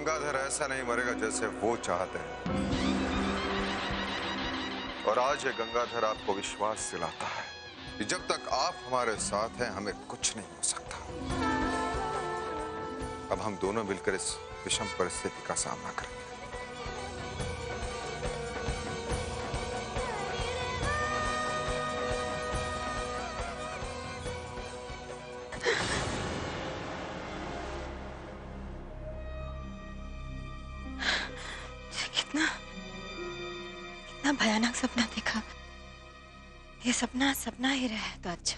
गंगाधर ऐसा नहीं मरेगा जैसे वो चाहते हैं। और आज ये गंगाधर आपको विश्वास दिलाता है कि जब तक आप हमारे साथ हैं हमें कुछ नहीं हो सकता। अब हम दोनों मिलकर इस विषम परिस्थिति का सामना करेंगे। कितना भयानक सपना देखा। ये सपना सपना ही रहे तो अच्छा।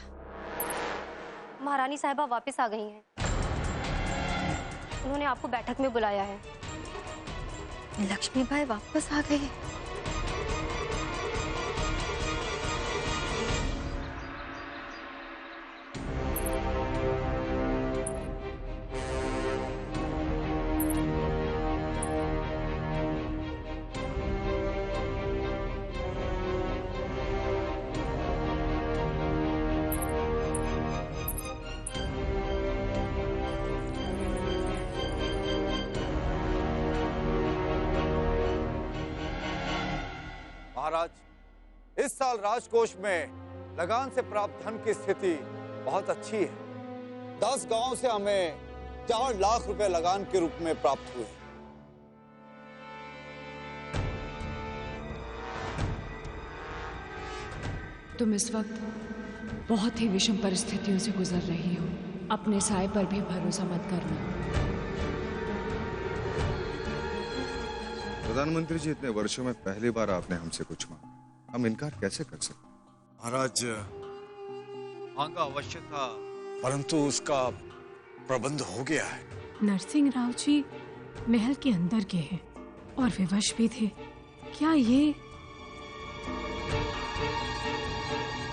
महारानी साहिबा वापस आ गई हैं। उन्होंने आपको बैठक में बुलाया है। लक्ष्मीबाई वापस आ गई। महाराज, इस साल राजकोष में लगान से प्राप्त धन की स्थिति बहुत अच्छी है। 10 गांव से हमें 4 लाख रुपए लगान के रूप में प्राप्त हुए। तुम इस वक्त बहुत ही विषम परिस्थितियों से गुजर रही हो। अपने साय पर भी भरोसा मत करना। प्रधानमंत्री जी, इतने वर्षों में पहली बार आपने हमसे कुछ मांगा, हम इनकार कैसे कर सकते? महाराज, मांगा अवश्य था, परंतु उसका प्रबंध हो गया है। नरसिंह राव जी महल के अंदर के हैं और विवश भी थे। क्या ये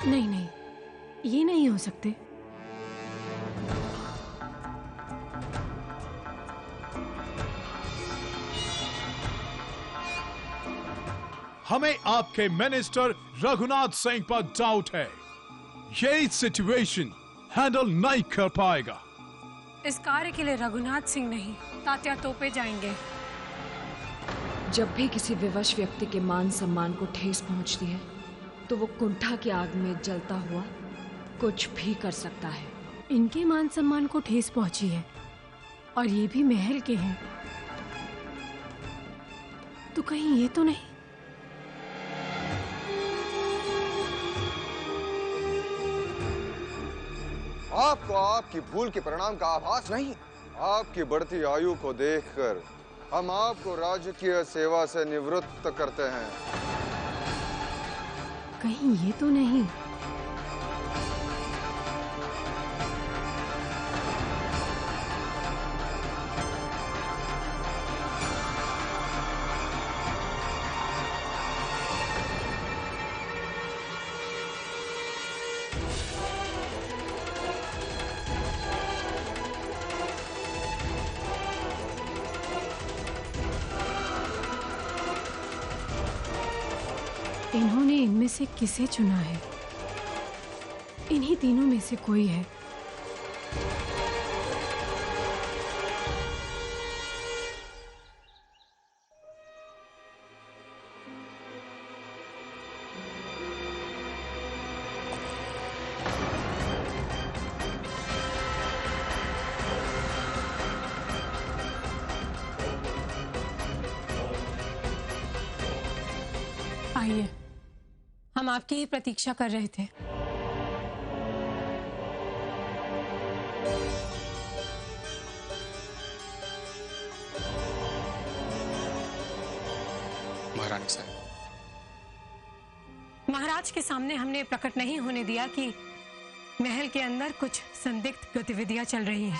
नहीं, ये नहीं हो सकते। हमें आपके मिनिस्टर रघुनाथ सिंह पर डाउट है। ये सिचुएशन हैंडल नहीं कर पाएगा। इस कार्य के लिए रघुनाथ सिंह नहीं, तात्या तोपे जाएंगे। जब भी किसी विवश व्यक्ति के मान सम्मान को ठेस पहुंचती है तो वो कुंठा की आग में जलता हुआ कुछ भी कर सकता है। इनके मान सम्मान को ठेस पहुंची है और ये भी महल के हैं, तो कहीं ये तो नहीं? आपको आपकी भूल के परिणाम का आभास नहीं? आपकी बढ़ती आयु को देखकर हम आपको राजकीय सेवा से निवृत्त करते हैं। कहीं ये तो नहीं? इन्होंने इनमें से किसे चुना है? इन्हीं तीनों में से कोई है। आइए, हम आपकी ही प्रतीक्षा कर रहे थे। महारानी साहब, महाराज के सामने हमने प्रकट नहीं होने दिया कि महल के अंदर कुछ संदिग्ध गतिविधियां चल रही हैं।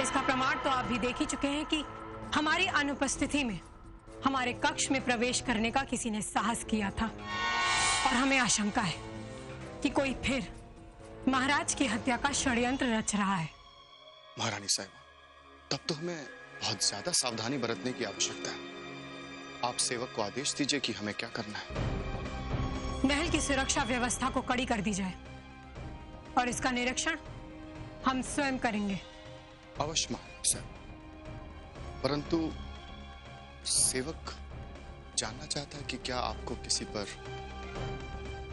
इसका प्रमाण तो आप भी देख ही चुके हैं कि हमारी अनुपस्थिति में हमारे कक्ष में प्रवेश करने का किसी ने साहस किया था और हमें आशंका है कि कोई फिर महाराज की हत्या का षड्यंत्र रच रहा है। महारानी साहब, तब तो हमें बहुत ज्यादा सावधानी बरतने की आवश्यकता है। आप सेवक को आदेश दीजिए कि हमें क्या करना है। महल की सुरक्षा व्यवस्था को कड़ी कर दी जाए और इसका निरीक्षण हम स्वयं करेंगे। अवश्य महारानी साहब। परंतु सेवक जानना चाहता है कि क्या आपको किसी पर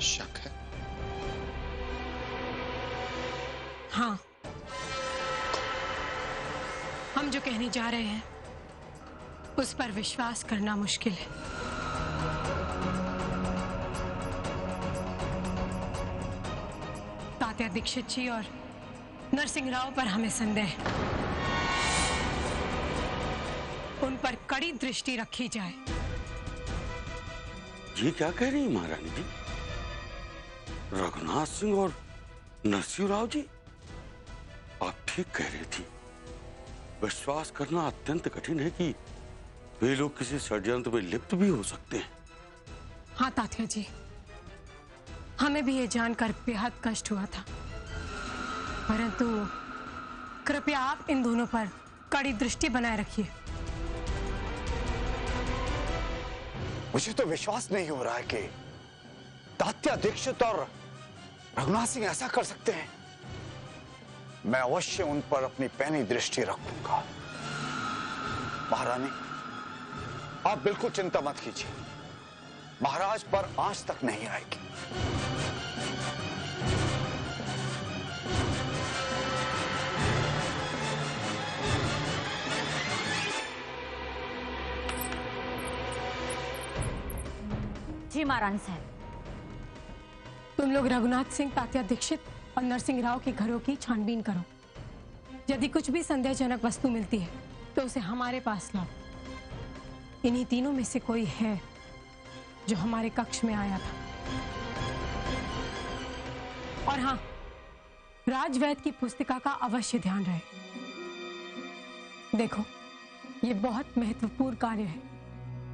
शक है? हाँ, हम जो कहने जा रहे हैं उस पर विश्वास करना मुश्किल है। तात्या दीक्षित जी और नरसिंह राव पर हमें संदेह है। उन पर कड़ी दृष्टि रखी जाए। ये क्या कह रही महारानी जी? रघुनाथ सिंह और नरसिंह राव जी, आप ठीक कह रही थी। विश्वास करना अत्यंत कठिन है कि वे लोग किसी षड्यंत्र में लिप्त भी हो सकते हैं। हाँ तात्या जी, हमें भी ये जानकर बेहद कष्ट हुआ था, परंतु कृपया आप इन दोनों पर कड़ी दृष्टि बनाए रखिए। मुझे तो विश्वास नहीं हो रहा है कि तात्या दीक्षित और रघुनाथ सिंह ऐसा कर सकते हैं। मैं अवश्य उन पर अपनी पैनी दृष्टि रखूंगा। महारानी, आप बिल्कुल चिंता मत कीजिए, महाराज पर आंच तक नहीं आएगी। जी महारानी साहब। तुम लोग रघुनाथ सिंह, तात्या दीक्षित और नरसिंह राव के घरों की छानबीन करो। यदि कुछ भी संदेहजनक वस्तु मिलती है तो उसे हमारे पास लाओ। इन्हीं तीनों में से कोई है जो हमारे कक्ष में आया था। और हाँ, राजवैद्य की पुस्तिका का अवश्य ध्यान रहे। देखो, ये बहुत महत्वपूर्ण कार्य है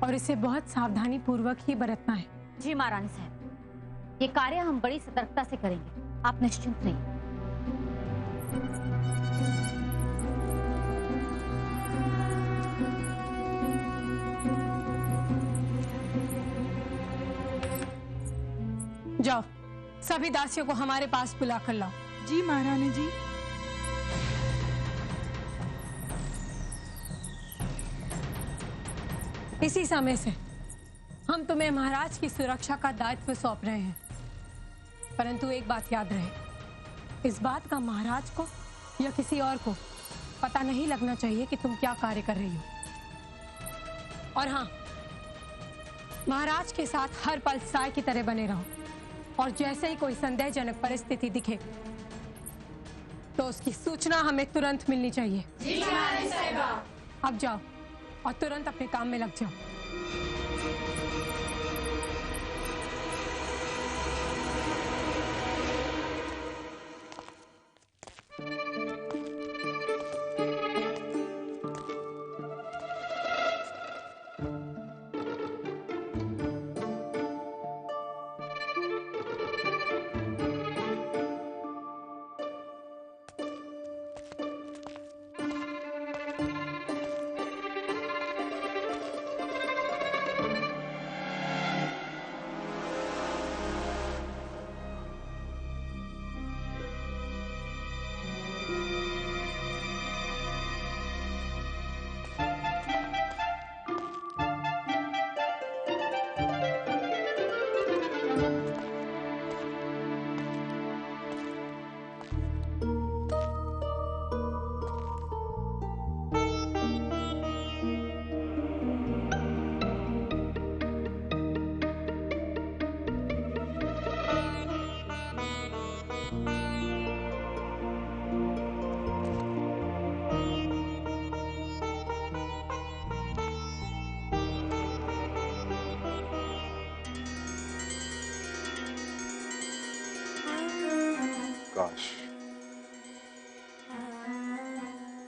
और इसे बहुत सावधानी पूर्वक ही बरतना है। जी महारानी साहब, ये कार्य हम बड़ी सतर्कता से करेंगे, आप निश्चिंत रहिए। जाओ, सभी दासियों को हमारे पास बुलाकर लाओ। जी महारानी जी। इसी समय से हम तुम्हें महाराज की सुरक्षा का दायित्व सौंप रहे हैं, परंतु एक बात याद रहे, इस बात का महाराज को या किसी और को पता नहीं लगना चाहिए कि तुम क्या कार्य कर रही हो। और हाँ, महाराज के साथ हर पल साय की तरह बने रहो और जैसे ही कोई संदेहजनक परिस्थिति दिखे तो उसकी सूचना हमें तुरंत मिलनी चाहिए। जी महारानी साहिबा। अब जाओ और तुरंत अपने काम में लग जाओ।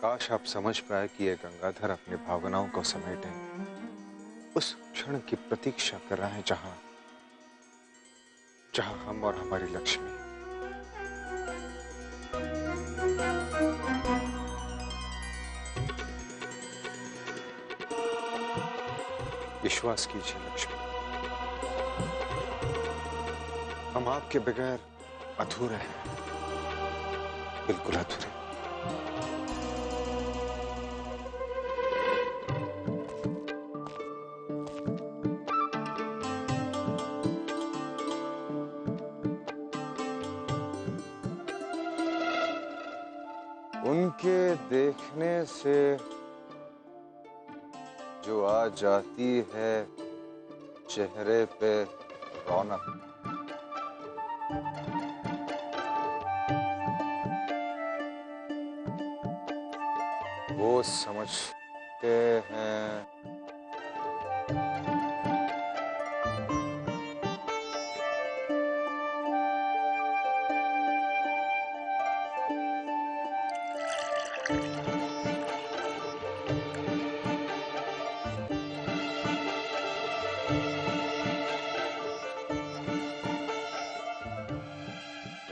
काश आप समझ पाए कि ये गंगाधर अपनी भावनाओं को समेटे उस क्षण की प्रतीक्षा कर रहे हैं जहां हम और हमारी लक्ष्मी विश्वास कीजिए लक्ष्मी, हम आपके बगैर अधूरे हैं, बिल्कुल अधूरे। आपके देखने से जो आ जाती है चेहरे पे रौनक, वो समझते हैं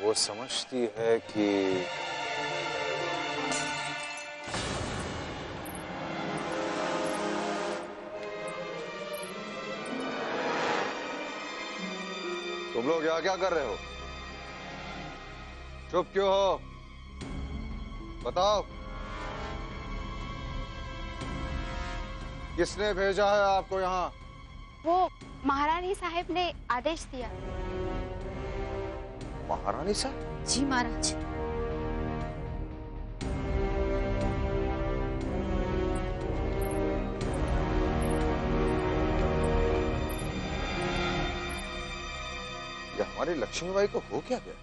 वो समझती है कि तुम लोग यहाँ क्या कर रहे हो? चुप क्यों हो? बताओ, किसने भेजा है आपको यहाँ? वो महारानी साहब ने आदेश दिया। महारानी साहब? जी महाराज। ये हमारी लक्ष्मीबाई को हो क्या गया?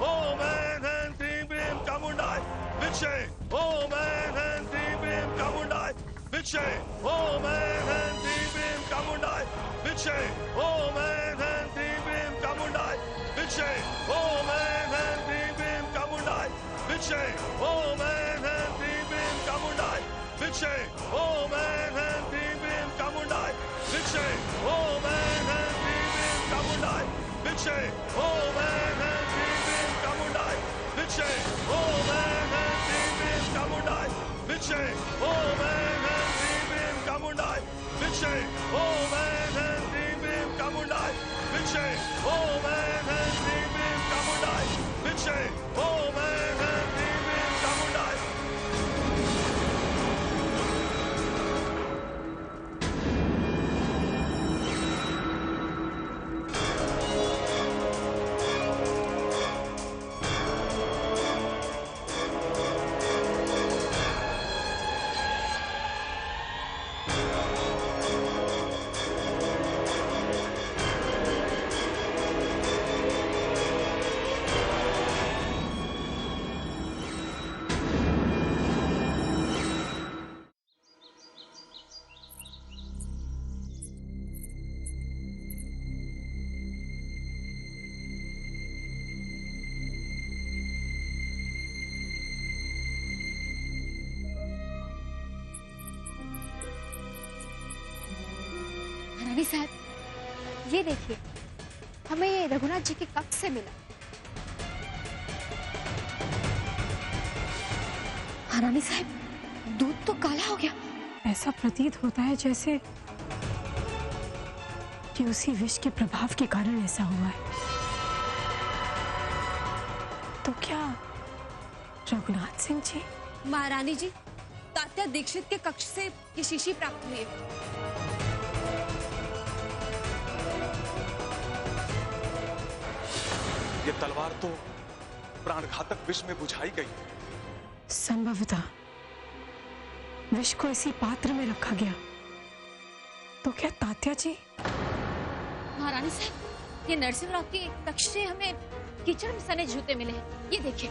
ओम ऐं ह्रीं क्लीं चामुंडाय विद्महे, ओम ऐं ह्रीं क्लीं चामुंडाय विद्महे, ओम ऐं ह्रीं क्लीं चामुंडाय विद्महे, ओम ऐं ह्रीं क्लीं चामुंडाय विद्महे, ओम ऐं ह्रीं क्लीं चामुंडाय विद्महे, ओम ऐं ह्रीं क्लीं चामुंडाय विद्महे, ओम ऐं ह्रीं क्लीं चामुंडाय विद्महे, ओम ऐं ह्रीं क्लीं चामुंडाय विद्महे, ओम ऐं ह्रीं क्लीं चामुंडाय विद्महे, ओम ऐं ह्रीं क्लीं चामुंडाय विद्महे, ओम ऐं ह्रीं क्लीं चामुंडाय विद्महे, ओम ऐं ह्रीं क्लीं चामुंडाय विद्महे, ओम ऐं ह्रीं क्लीं चामुंडाय विद्महे, ओम ऐं ह्रीं क्लीं चामुंडाय। रानी साहब, ये देखिए, हमें ये रघुनाथ जी के कक्ष से मिला। हाँ रानी साहब, दूध तो काला हो गया। ऐसा प्रतीत होता है जैसे कि उसी विष के प्रभाव के कारण ऐसा हुआ है। तो क्या रघुनाथ सिंह जी? महारानी जी, तात्या दीक्षित के कक्ष से ये शीशी प्राप्त हुई है। ये तलवार तो प्राणघातक विष में बुझाई गई है। संभवतः विष को इसी पात्र में रखा गया। तो क्या तात्या जी? महारानी साहब, ये नरसिंहराव के कक्ष से हमें कीचड़ में सने जूते मिले हैं। ये देखिए।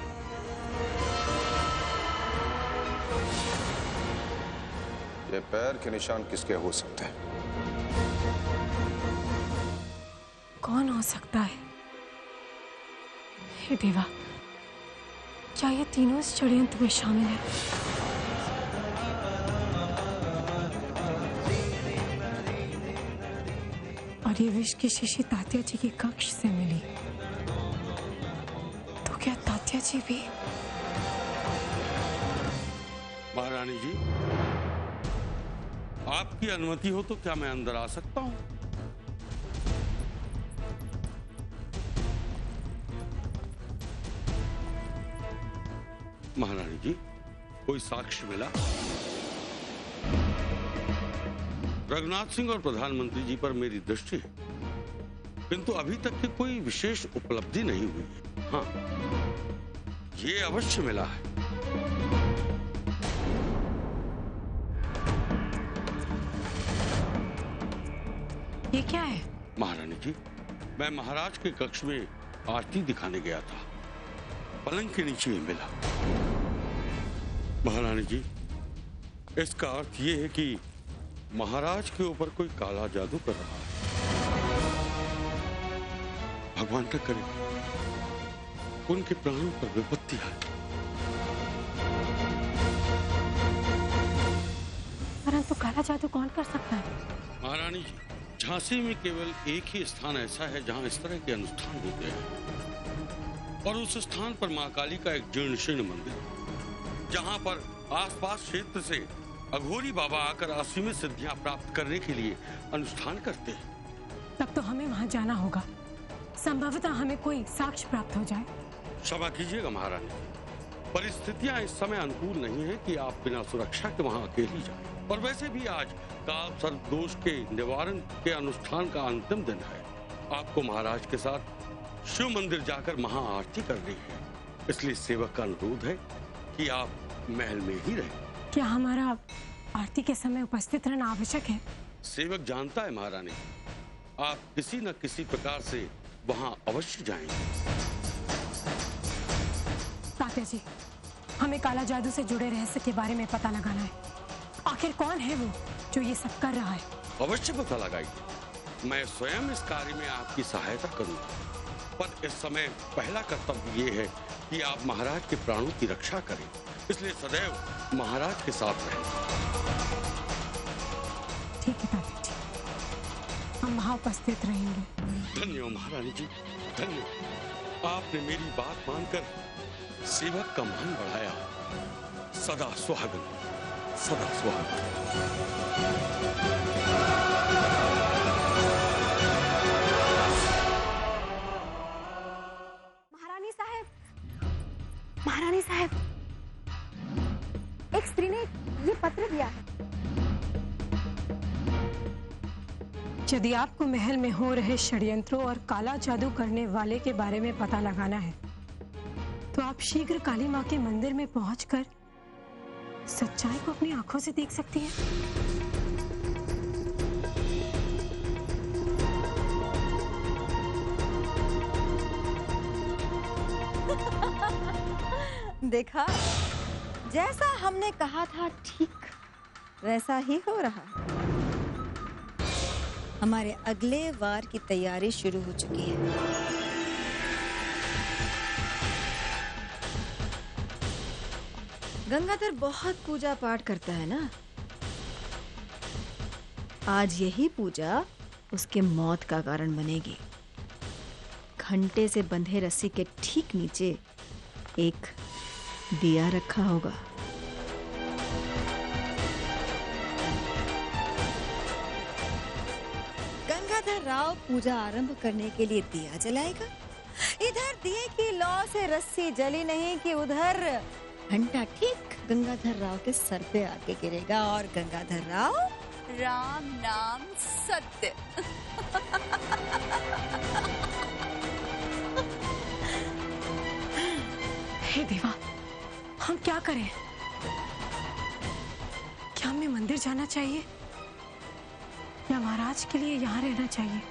ये पैर के निशान किसके हो सकते हैं? कौन हो सकता है? हे देवा, क्या ये तीनों इस षड्यंत्र में शामिल हैं? और ये विष की शीशी तात्या जी के कक्ष से मिली। तो क्या तात्या जी भी? महारानी जी, आपकी अनुमति हो तो क्या मैं अंदर आ सकता हूं? महारानी जी, कोई साक्ष्य मिला? रघुनाथ सिंह और प्रधानमंत्री जी पर मेरी दृष्टि है, किंतु अभी तक की कोई विशेष उपलब्धि नहीं हुई है। हाँ, ये अवश्य मिला है। ये क्या है? महारानी जी, मैं महाराज के कक्ष में आरती दिखाने गया था, पलंग के नीचे ही मिला। महारानी जी, इसका अर्थ ये है कि महाराज के ऊपर कोई काला जादू कर रहा है। भगवान न करे उनके प्राणों पर विपत्ति आए। परंतु काला जादू कौन कर सकता है? महारानी जी, झांसी में केवल एक ही स्थान ऐसा है जहां इस तरह के अनुष्ठान होते हैं, और उस स्थान पर मां काली का एक जीर्ण शीर्ण मंदिर, जहां पर आसपास क्षेत्र से अघोरी बाबा आकर असीमित सिद्धियां प्राप्त करने के लिए अनुष्ठान करते हैं। तब तो हमें वहां जाना होगा। संभवतः हमें कोई साक्ष्य प्राप्त हो जाए। क्षमा कीजिएगा महारानी, परिस्थितियां इस समय अनुकूल नहीं है कि आप बिना सुरक्षा के वहां अकेली जाएं। और वैसे भी आज काल सर्प दोष के निवारण के अनुष्ठान का अंतिम दिन है। आपको महाराज के साथ शिव मंदिर जाकर महाआरती करनी है, इसलिए सेवक का अनुरोध है कि आप महल में ही रहें। क्या हमारा आरती के समय उपस्थित रहना आवश्यक है? सेवक जानता है महारानी, आप किसी न किसी प्रकार से वहां अवश्य जाएंगे। तात्या जी, हमें काला जादू से जुड़े रहस्य के बारे में पता लगाना है। आखिर कौन है वो जो ये सब कर रहा है? अवश्य पता लगाइए। मैं स्वयं इस कार्य में आपकी सहायता करूंगा, पर इस समय पहला कर्तव्य ये है कि आप महाराज के प्राणों की रक्षा करें, इसलिए सदैव महाराज के साथ रहें। ठीक है तात्या जी, हम वहां उपस्थित रहेंगे। धन्य हो महारानी जी, धन्य। आपने मेरी बात मानकर सेवक का मान बढ़ाया। सदा सुहागन, सदा सुहागन। महारानी साहब, महारानी साहब, एक स्त्री ने ये पत्र दिया है। यदि आपको महल में हो रहे षड्यंत्रों और काला जादू करने वाले के बारे में पता लगाना है, तो आप शीघ्र काली मां के मंदिर में पहुंचकर सच्चाई को अपनी आंखों से देख सकती हैं। देखा, जैसा हमने कहा था ठीक वैसा ही हो रहा। हमारे अगले वार की तैयारी शुरू हो चुकी है। गंगाधर बहुत पूजा पाठ करता है ना। आज यही पूजा उसके मौत का कारण बनेगी। घंटे से बंधे रस्सी के ठीक नीचे एक दिया रखा होगा। गंगाधर राव पूजा आरंभ करने के लिए दिया जलाएगा। इधर दिए की लौ से रस्सी जली नहीं कि उधर घंटा ठीक गंगाधर राव के सर पे आके गिरेगा और गंगाधर राव राम नाम सत्य। हे देवा, हम क्या करें? क्या हमें मंदिर जाना चाहिए या महाराज के लिए यहाँ रहना चाहिए?